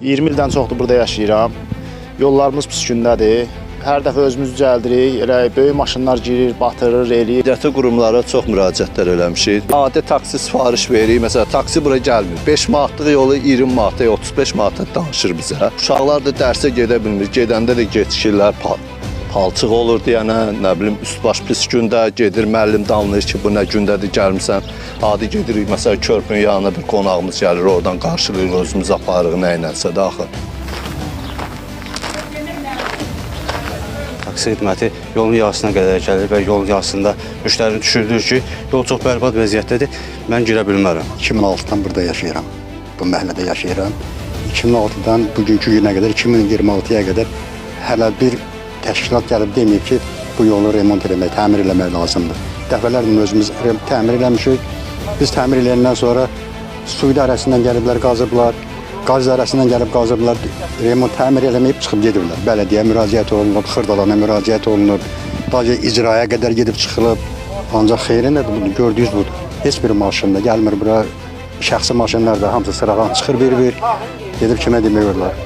20 ildən çoxdur burada yaşayıram. Yollarımız pis gündədir. Hər dəfə özümüz düzəldirik. Elə böyük maşınlar girir, batırır, eləyir. Aidiyyatı qurumlara çox müraciətlər eləmişik. Adi taksi sifariş veririk. Məsələn, taksi bura gəlmir. 5 manatlıq yolu 20 manata, 35 manata danışır bizə. Uşaqlar da dərsə gedə bilmir. Gedəndə də gecikirlər. Palçıq olur deyənə, nə bilim, üst-baş pis gündə gedir, müəllim danlayır ki, bu nə gündədir gəlmirsən. Adi gedirik, məsələn, körpünün yanına bir qonağımız gəlir, oradan qarşılayırıq, özümüz aparırıq, nə ilənsə də axı. Taksi xidməti yolun yarısına qədər gəlir və yolun yarısında müştərini düşürdür ki, yol çox bərbad vəziyyətdədir, mən girə bilmərəm. 2006-dan burada yaşayıram, bu məhəllədə yaşayıram. 2006-dan bugünkü günə qədər, 2026-ya qədər hələ bir təşkilat gəlib deməyib ki, bu yolu remont eləmək, təmir eləmək lazımdır. Dəfələrlə özümüz təmir eləmişik. Biz təmir eləyəndən sonra su idarəsindən gəliblər, qazıblar. Qaz idarəsindən gəlib qazıblar, remont təmir eləməyib çıxıb gediblər. Bələdiyyə müraciət olunub, Xırdalana müraciət olunub, daha icraya qədər gedib çıxılıb. Ancaq xeyri nədir budur, gördüyünüz budur. Heç bir maşında gəlmir bura, şəxsi maşınlar da hamısı sıradan çıxır bir-bir, gedib kimə demək olar.